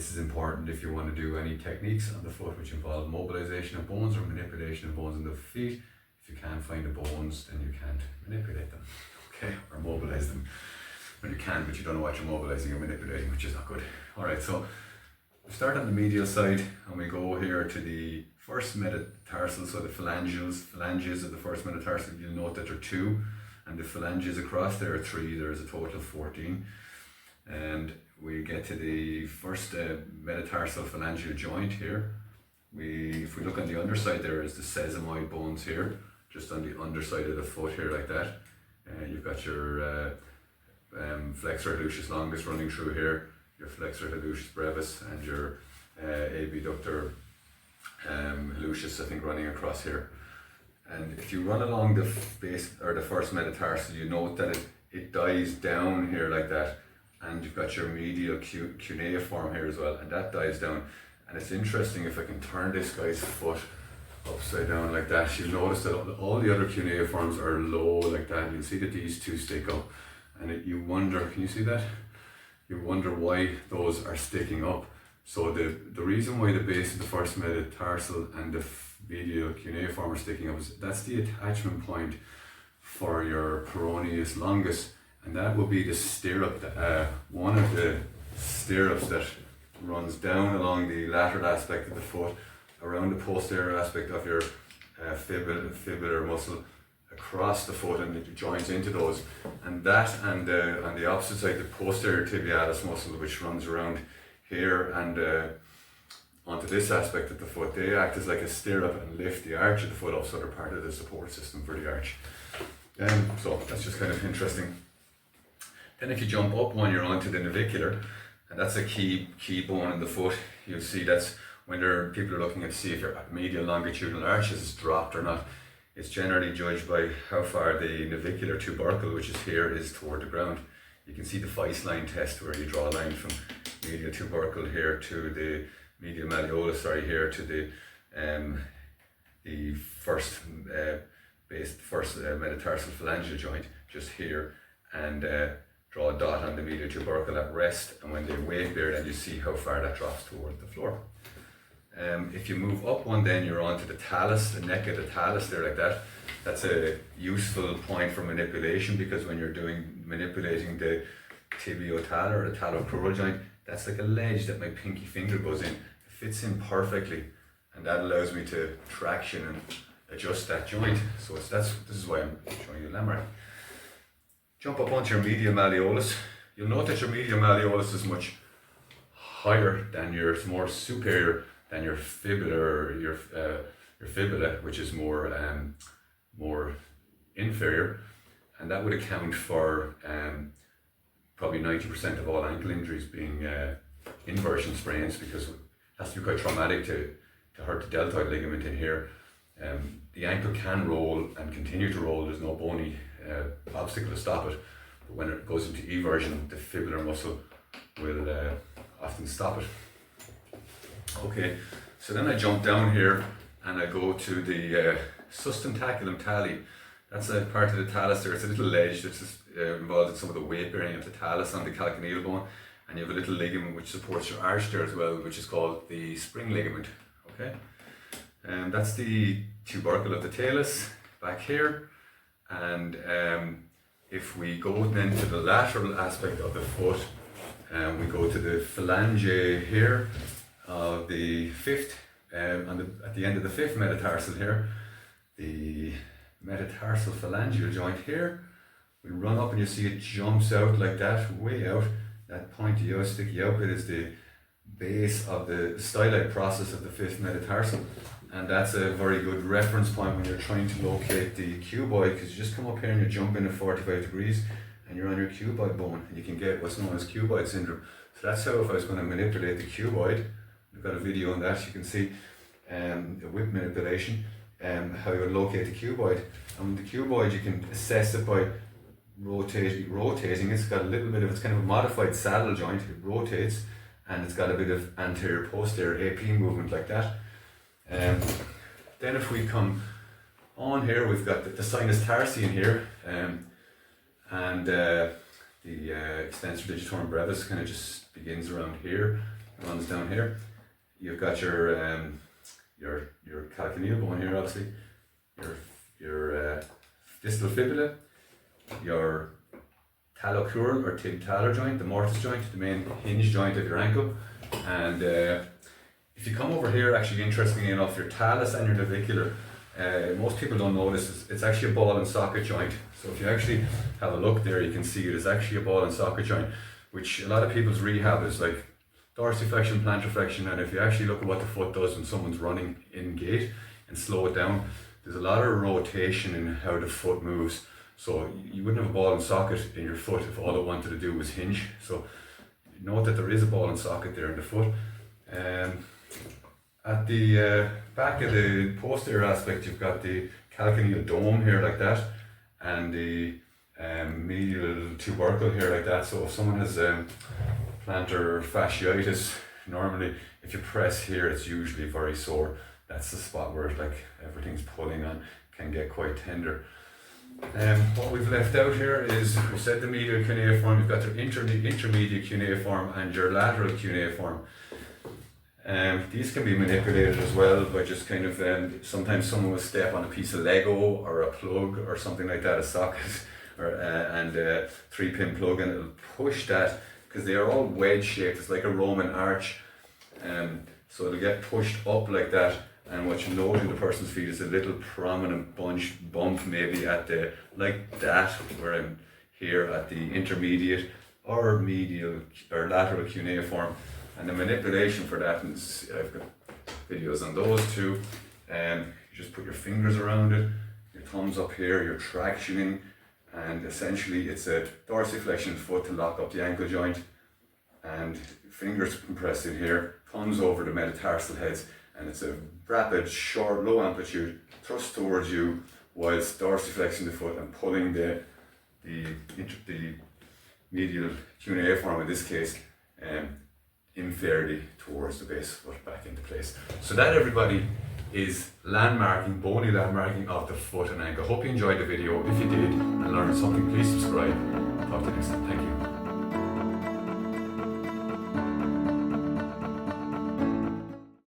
This is important if you want to do any techniques on the foot which involve mobilization of bones or manipulation of bones in the feet. If you can't find the bones, then you can't manipulate them, okay, or mobilize them. Well, you can, but you don't know what you're mobilizing or manipulating, which is not good. All right, so we start on the medial side and we go here to the first metatarsal, so the phalanges of the first metatarsal. You'll note that there are 2, and the phalanges across there are 3. There's a total of 14. And we get to the first metatarsal phalangeal joint here. If we look on the underside, there is the sesamoid bones here, just on the underside of the foot here, like that. You've got your flexor hallucis longus running through here, your flexor hallucis brevis, and your abductor hallucis, I think, running across here. And if you run along the base or the first metatarsal, you note that it dives down here like that, and you've got your medial cuneiform here as well, and that dives down. And it's interesting, if I can turn this guy's foot upside down like that, you'll notice that all the other cuneiforms are low like that. You'll see that these 2 stick up, and you wonder, can you see that? You wonder why those are sticking up. So the reason why the base of the first metatarsal and the medial cuneiform are sticking up is that's the attachment point for your peroneus longus, and that will be the stirrup, one of the stirrups that runs down along the lateral aspect of the foot, around the posterior aspect of your fibular muscle, across the foot, and it joins into those. And that, and on the opposite side, the posterior tibialis muscle, which runs around here and onto this aspect of the foot, they act as like a stirrup and lift the arch of the foot up, so they're part of the support system for the arch. So that's just kind of interesting. Then if you jump up one, you're onto the navicular, and that's a key bone in the foot. You'll see that's when people are looking to see if your medial longitudinal arch is dropped or not. It's generally judged by how far the navicular tubercle, which is here, is toward the ground. You can see the Feist line test, where you draw a line from medial tubercle here to the medial malleolus, here to the first metatarsal phalangeal joint, just here, and draw a dot on the medial tubercle at rest, and when they weight bear, then you see how far that drops toward the floor. If you move up one, then you're onto the talus, the neck of the talus there, like that. That's a useful point for manipulation, because when you're manipulating the tibiotalar or the talocrural joint, that's like a ledge that my pinky finger goes in. It fits in perfectly, and that allows me to traction and adjust that joint. So this is why I'm showing you lamar. Jump up onto your medial malleolus. You'll note that your medial malleolus is much higher than it's more superior than your fibula, your fibula, which is more inferior, and that would account for probably 90% of all ankle injuries being inversion sprains, because it has to be quite traumatic to hurt the deltoid ligament in here. The ankle can roll and continue to roll. There's no bony obstacle to stop it, but when it goes into eversion, the fibular muscle will often stop it. Okay, so then I jump down here and I go to the sustentaculum tali. That's a part of the talus there. It's a little ledge that's involved in some of the weight bearing of the talus on the calcaneal bone, and you have a little ligament which supports your arch there as well, which is called the spring ligament. Okay, and that's the tubercle of the talus back here. And if we go then to the lateral aspect of the foot, we go to the phalange here of the fifth, at the end of the fifth metatarsal here, the metatarsal phalangeal joint here. We run up and you see it jumps out like that, way out. That pointy out, sticky out bit is the base of the stylite process of the fifth metatarsal, and that's a very good reference point when you're trying to locate the cuboid, because you just come up here and you jump in at 45 degrees and you're on your cuboid bone, and you can get what's known as cuboid syndrome. So that's how, if I was going to manipulate the cuboid, I've got a video on that, you can see with manipulation how you would locate the cuboid. And the cuboid, you can assess it by rotating. It's got a little bit of, it's kind of a modified saddle joint. It rotates, and it's got a bit of anterior posterior AP movement like that. Then if we come on here, we've got the sinus tarsi in here, and the extensor digitorum brevis kind of just begins around here. runs down here. You've got your calcaneal bone here, obviously, your distal fibula, your talocrural or tibtalar joint, the mortise joint, the main hinge joint of your ankle, and if you come over here, actually interestingly enough, your talus and your navicular, most people don't know this, it's actually a ball and socket joint. So if you actually have a look there, you can see it is actually a ball and socket joint, which a lot of people's rehab is like dorsiflexion, plantar flexion, and if you actually look at what the foot does when someone's running in gait and slow it down, there's a lot of rotation in how the foot moves. So you wouldn't have a ball and socket in your foot if all it wanted to do was hinge. So note that there is a ball and socket there in the foot. At the back of the posterior aspect, you've got the calcaneal dome here like that, and the medial tubercle here like that. So if someone has plantar fasciitis, normally if you press here, it's usually very sore. That's the spot where like everything's pulling on, can get quite tender. What we've left out here is, we said the medial cuneiform, you've got your intermediate cuneiform and your lateral cuneiform. These can be manipulated as well by just kind of, sometimes someone will step on a piece of Lego or a plug or something like that, a socket, or and a 3-pin plug, and it'll push that, because they are all wedge shaped, it's like a Roman arch, so it'll get pushed up like that, and what you note in the person's feet is a little prominent bump maybe at the, like that, where I'm here at the intermediate or medial or lateral cuneiform. And the manipulation for that, and I've got videos on those too. You just put your fingers around it, your thumbs up here, you're tractioning, and essentially it's a dorsiflexion foot to lock up the ankle joint, and fingers compressed in here, thumbs over the metatarsal heads, and it's a rapid, short, low amplitude thrust towards you whilst dorsiflexing the foot and pulling the medial cuneiform in this case inferiorly towards the base of the foot back into place. So that, everybody, is landmarking, bony landmarking of the foot and ankle. Hope you enjoyed the video. If you did and learned something, please subscribe. Talk to you next time. Thank you.